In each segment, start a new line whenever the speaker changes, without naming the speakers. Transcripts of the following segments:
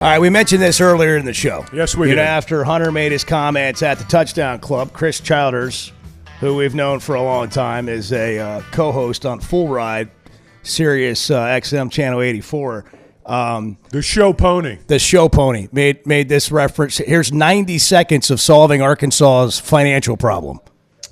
All right, we mentioned this earlier in the show.
Yes, we did.
After Hunter made his comments at the Touchdown Club, Chris Childers, who we've known for a long time, is a co-host on Full Ride, Sirius XM Channel 84.
The show pony.
The show pony made this reference. Here's 90 seconds of solving Arkansas's financial problem.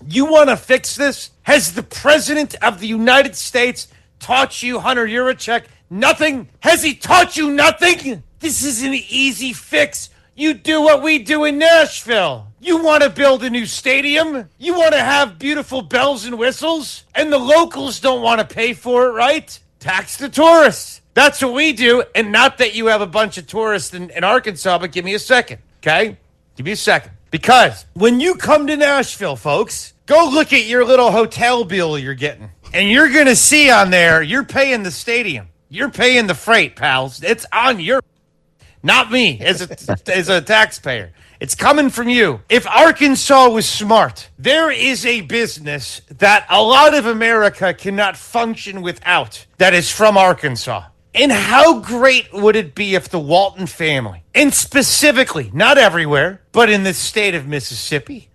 You want to fix this? Has the President of the United States taught you, Hunter Yurachek, nothing? Has he taught you nothing? This is an easy fix. You do what we do in Nashville. You want to build a new stadium? You want to have beautiful bells and whistles? And the locals don't want to pay for it, right? Tax the tourists. That's what we do. And not that you have a bunch of tourists in Arkansas, but give me a second, okay? Give me a second. Because when you come to Nashville, folks, go look at your little hotel bill you're getting. And you're going to see on there, you're paying the stadium. You're paying the freight, pals. It's on your... Not me, as a taxpayer. It's coming from you. If Arkansas was smart, there is a business that a lot of America cannot function without that is from Arkansas. And how great would it be if the Walton family, and specifically, not everywhere, but in the state of Mississippi,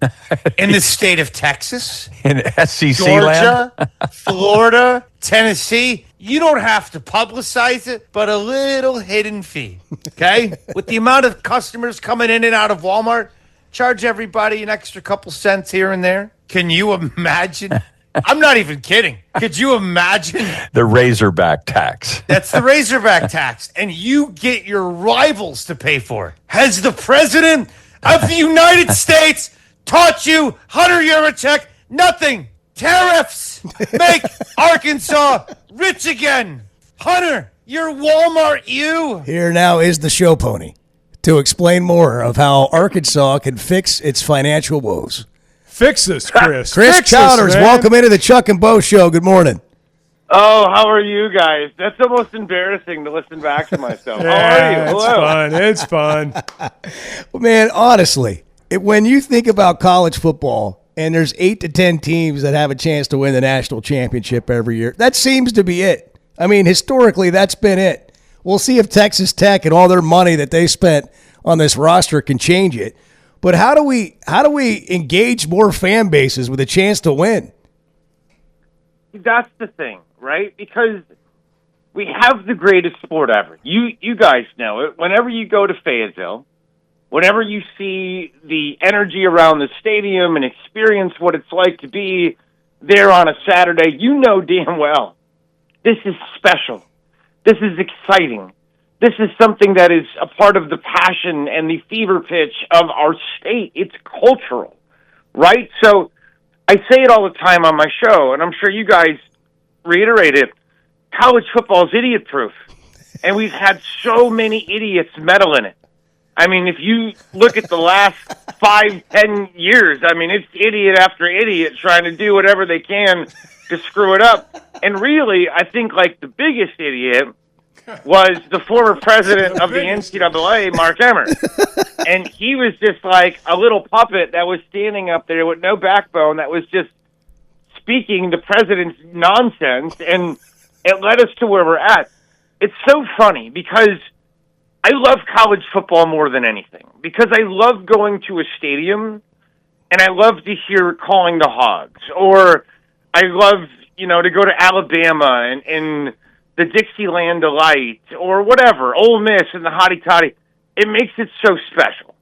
in the state of Texas,
in SEC
Georgia,
land?
Florida, Tennessee, you don't have to publicize it, but a little hidden fee, okay? With the amount of customers coming in and out of Walmart, charge everybody an extra couple cents here and there. Can you imagine? I'm not even kidding. Could you imagine?
The Razorback tax.
That's the Razorback tax. And you get your rivals to pay for it. Has the President of the United States taught you, Hunter Yurachek, nothing? Tariffs make Arkansas rich again. Hunter, you're Walmart, you.
Here now is the show pony to explain more of how Arkansas can fix its financial woes.
Fix this, Chris.
Chris Childers, welcome into the Chuck and Bo Show. Good morning.
Oh, how are you guys? That's almost embarrassing to listen back to myself. How are you? Hello.
It's fun.
Well, man, honestly, when you think about college football and there's 8 to 10 teams that have a chance to win the national championship every year, that seems to be it. I mean, historically, that's been it. We'll see if Texas Tech and all their money that they spent on this roster can change it. But how do we engage more fan bases with a chance to win?
That's the thing, right? Because we have the greatest sport ever. You guys know it. Whenever you go to Fayetteville, whenever you see the energy around the stadium and experience what it's like to be there on a Saturday, you know damn well this is special. This is exciting. This is something that is a part of the passion and the fever pitch of our state. It's cultural, right? So I say it all the time on my show, and I'm sure you guys reiterate it. College football is idiot-proof, and we've had so many idiots meddle in it. I mean, if you look at the last 5-10 years, I mean, it's idiot after idiot trying to do whatever they can to screw it up. And really, I think, like, the biggest idiot was the former president of the NCAA, Mark Emmert. And he was just like a little puppet that was standing up there with no backbone that was just speaking the president's nonsense, and it led us to where we're at. It's so funny because I love college football more than anything because I love going to a stadium and I love to hear calling the Hogs, or I love, to go to Alabama and the Dixieland Delight, or whatever, Ole Miss and the Hotty Toddy. It makes it so special.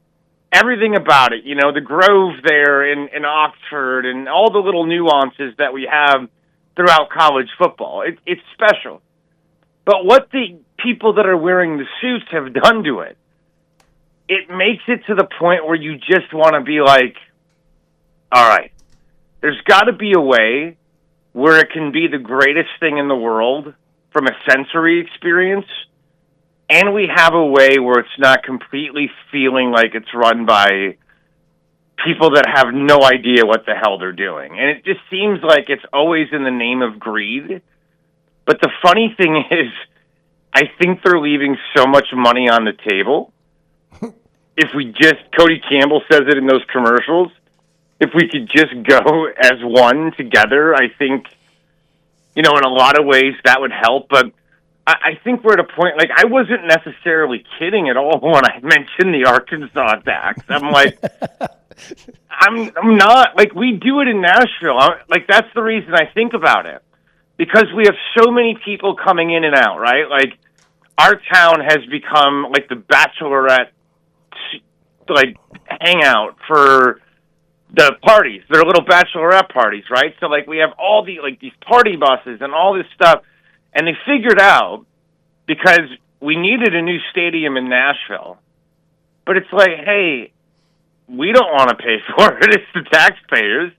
Everything about it, the Grove there in Oxford and all the little nuances that we have throughout college football. It's special. But what the people that are wearing the suits have done to it, it makes it to the point where you just want to be like, all right, there's got to be a way where it can be the greatest thing in the world from a sensory experience, and we have a way where it's not completely feeling like it's run by people that have no idea what the hell they're doing. And it just seems like it's always in the name of greed. But the funny thing is, I think they're leaving so much money on the table. If we just, Cody Campbell says it in those commercials, if we could just go as one together, I think, in a lot of ways that would help. But I think we're at a point, like, I wasn't necessarily kidding at all when I mentioned the Arkansas tax. I'm like, I'm not. Like, we do it in Nashville. Like, that's the reason I think about it. Because we have so many people coming in and out, right? Like, our town has become, like, the bachelorette, like, hangout for the parties. They're little bachelorette parties, right? So, like, we have all the, like, these party buses and all this stuff. And they figured out, because we needed a new stadium in Nashville, but it's like, hey, we don't want to pay for it. It's the taxpayers.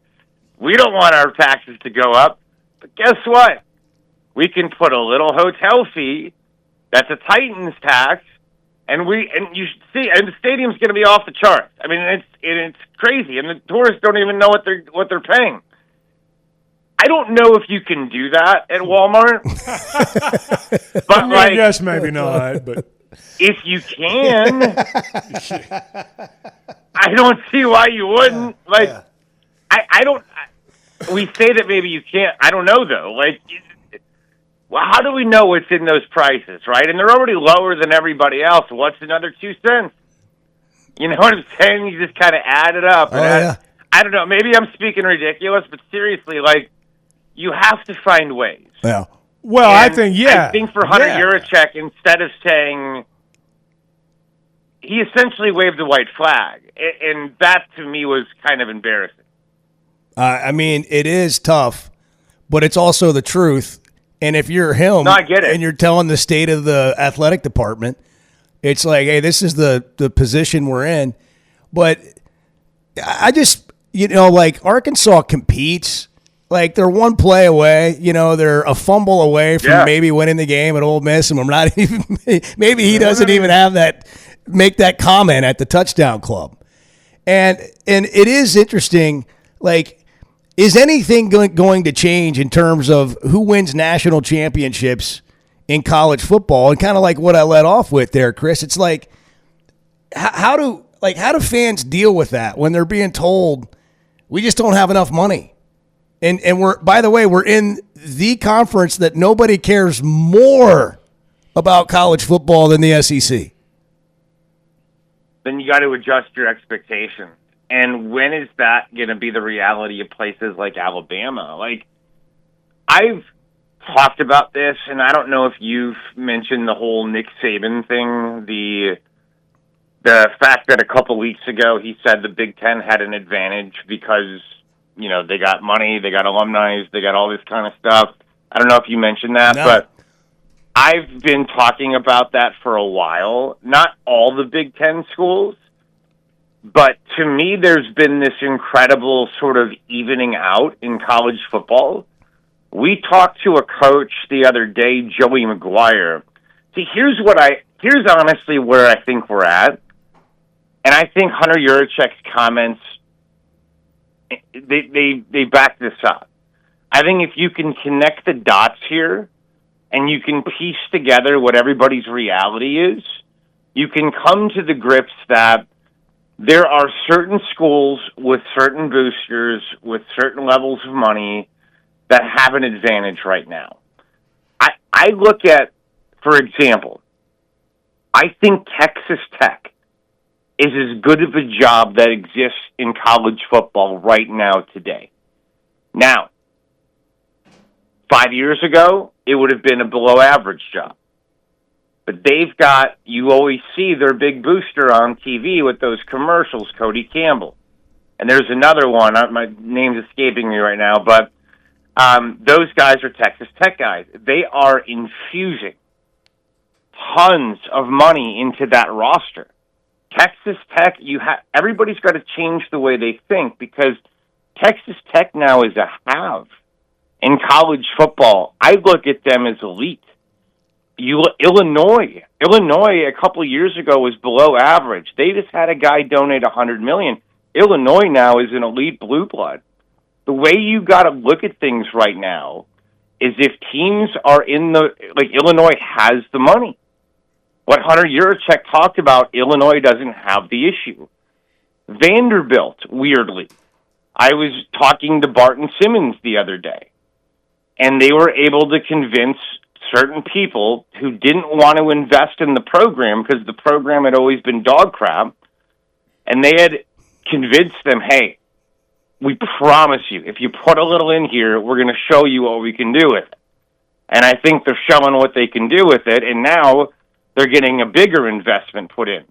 We don't want our taxes to go up. But guess what? We can put a little hotel fee that's a Titans tax, and you should see, and the stadium's going to be off the charts. I mean, it's crazy, and the tourists don't even know what they're paying. I don't know if you can do that at Walmart. But like,
yes, maybe not. But
if you can, I don't see why you wouldn't. Like, I don't. We say that maybe you can't. I don't know though. Like, well, how do we know what's in those prices, right? And they're already lower than everybody else. What's another 2 cents? You know what I'm saying? You just kind of add it up. And I don't know. Maybe I'm speaking ridiculous, but seriously, like, you have to find ways.
Yeah.
well,
And
I think
for Hunter Yurachek, instead of saying, he essentially waved the white flag, and that to me was kind of embarrassing.
I mean, it is tough, but it's also the truth. And if you're him,
No, I get it.
and you're telling the state of the athletic department, it's like, hey, this is the position we're in. But I just, like, Arkansas competes. Like, they're one play away. They're a fumble away from maybe winning the game at Ole Miss, and we're not even – maybe he doesn't even have that – make that comment at the touchdown club. And it is interesting, like, is anything going to change in terms of who wins national championships in college football? And kind of like what I led off with there, Chris, it's like, how do fans deal with that when they're being told we just don't have enough money? And we're, by the way, we're in the conference that nobody cares more about college football than the SEC.
Then you got to adjust your expectations. And when is that going to be the reality of places like Alabama? Like, I've talked about this, and I don't know if you've mentioned the whole Nick Saban thing, the fact that a couple weeks ago he said the Big Ten had an advantage because, they got money, they got alumni, they got all this kind of stuff. I don't know if you mentioned that, but I've been talking about that for a while. Not all the Big Ten schools, but to me, there's been this incredible sort of evening out in college football. We talked to a coach the other day, Joey McGuire. See, here's honestly where I think we're at. And I think Hunter Yurachek's comments, they back this up. I think if you can connect the dots here and you can piece together what everybody's reality is, you can come to the grips that there are certain schools with certain boosters, with certain levels of money that have an advantage right now. I look at, for example, I think Texas Tech is as good of a job that exists in college football right now today. Now, 5 years ago, it would have been a below-average job. But they've got, you always see their big booster on TV with those commercials, Cody Campbell. And there's another one, my name's escaping me right now, but those guys are Texas Tech guys. They are infusing tons of money into that roster. Texas Tech, everybody's got to change the way they think, because Texas Tech now is a have in college football. I look at them as elite. Illinois a couple of years ago was below average. They just had a guy donate $100 million. Illinois now is an elite blue blood. The way you got to look at things right now is if teams are Illinois has the money. What Hunter Yurachek talked about, Illinois doesn't have the issue. Vanderbilt, weirdly. I was talking to Barton Simmons the other day, and they were able to convince certain people who didn't want to invest in the program because the program had always been dog crap, and they had convinced them, hey, we promise you, if you put a little in here, we're going to show you what we can do with it. And I think they're showing what they can do with it, and now they're getting a bigger investment put in.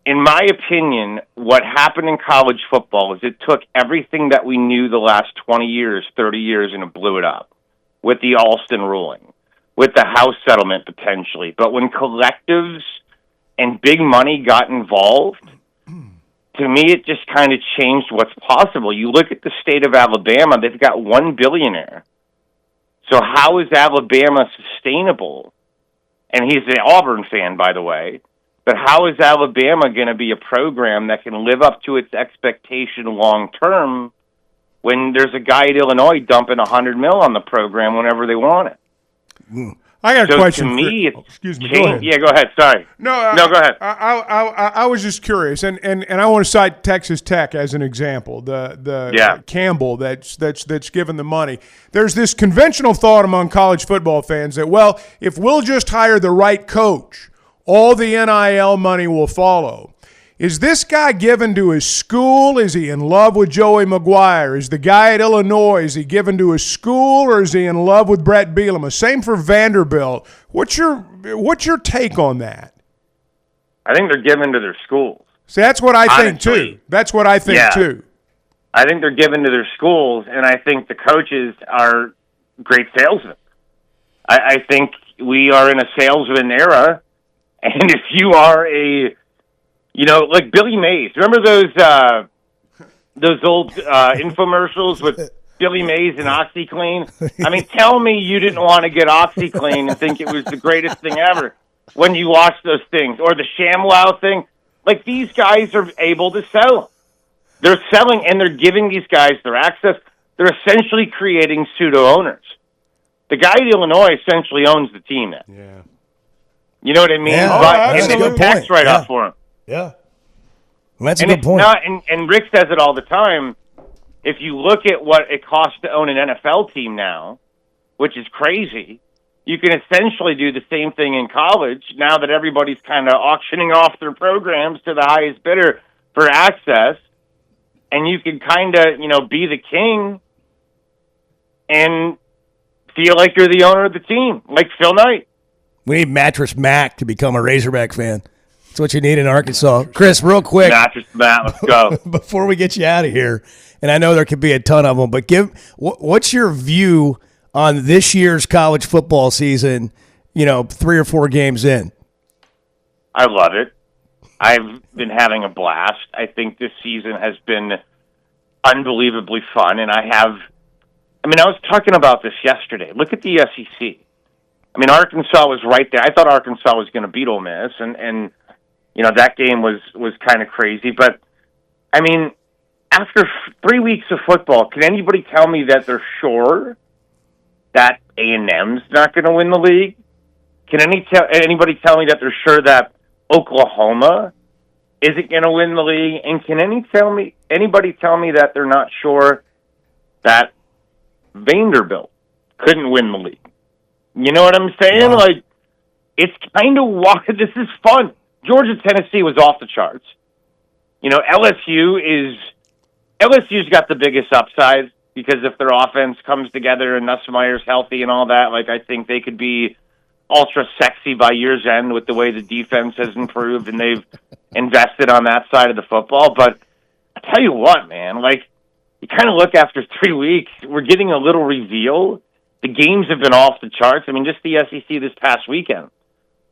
In my opinion, what happened in college football is it took everything that we knew the last 20 years, 30 years, and it blew it up with the Alston ruling, with the House settlement potentially. But when collectives and big money got involved, to me, it just kind of changed what's possible. You look at the state of Alabama, they've got one billionaire. So how is Alabama sustainable? And he's an Auburn fan, by the way. But how is Alabama going to be a program that can live up to its expectation long term when there's a guy at Illinois dumping $100 million on the program whenever they want it?
I got a question.
To me,
excuse me. Go ahead.
Yeah, go ahead. Sorry.
No,
go ahead.
I was just curious, and I want to cite Texas Tech as an example. The Campbell that's given the money. There's this conventional thought among college football fans that, well, if we'll just hire the right coach, all the NIL money will follow. Is this guy given to his school? Is he in love with Joey McGuire? Is the guy at Illinois, is he given to his school, or is he in love with Brett Bielema? Same for Vanderbilt. What's your take on that?
I think they're given to their schools.
See, that's what I think too. That's what I think too.
I think they're given to their schools, and I think the coaches are great salesmen. I think we are in a salesman era, and if you are like Billy Mays. Remember those old infomercials with Billy Mays and OxyClean? I mean, tell me you didn't want to get OxyClean and think it was the greatest thing ever when you watched those things. Or the ShamWow thing. Like, these guys are able to sell. They're selling, and they're giving these guys their access. They're essentially creating pseudo-owners. The guy at Illinois essentially owns the team now.
Yeah.
You know what I mean?
Yeah,
and it's a tax write-off for him.
Yeah. Well, that's a good point.
And Rick says it all the time. If you look at what it costs to own an NFL team now, which is crazy, you can essentially do the same thing in college now that everybody's kind of auctioning off their programs to the highest bidder for access. And you can kind of, be the king and feel like you're the owner of the team, like Phil Knight.
We need Mattress Mac to become a Razorback fan. That's what you need in Arkansas. Chris, real quick.
Mattress Mac, let's go.
Before we get you out of here, and I know there could be a ton of them, but what's your view on this year's college football season, 3 or 4 games in?
I love it. I've been having a blast. I think this season has been unbelievably fun, and I was talking about this yesterday. Look at the SEC. Arkansas was right there. I thought Arkansas was going to beat Ole Miss, and that game was kind of crazy. But, after 3 weeks of football, can anybody tell me that they're sure that A&M's not going to win the league? Can anybody tell me that they're sure that Oklahoma isn't going to win the league? And can anybody tell me that they're not sure that Vanderbilt couldn't win the league? You know what I'm saying?
Wow.
Like, it's kind of wild. This is fun. Georgia, Tennessee was off the charts. LSU's got the biggest upside because if their offense comes together and Nussmeier's healthy and all that, I think they could be ultra sexy by year's end with the way the defense has improved and they've invested on that side of the football. But I tell you what, man, you kind of look after 3 weeks, we're getting a little reveal. The games have been off the charts. Just the SEC this past weekend.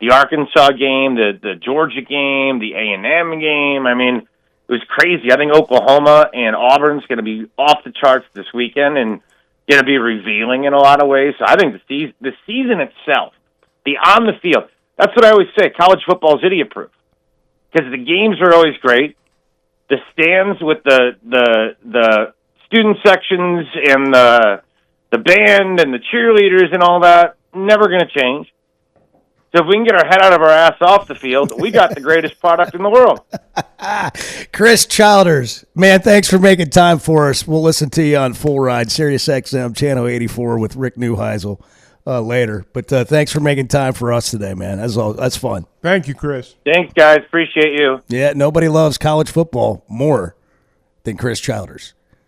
The Arkansas game, the Georgia game, the A&M game. It was crazy. I think Oklahoma and Auburn's going to be off the charts this weekend and going to be revealing in a lot of ways. So I think the season itself, the on the field, that's what I always say. College football is idiot-proof because the games are always great. The stands with the student sections and the band and the cheerleaders and all that, never going to change. So if we can get our head out of our ass off the field, we got the greatest product in the world.
Chris Childers, man, thanks for making time for us. We'll listen to you on Full Ride, Sirius XM, Channel 84 with Rick Neuheisel. later. But thanks for making time for us today, man. That's fun.
Thank you, Chris.
Thanks, guys. Appreciate you.
Yeah, nobody loves college football more than Chris Childers.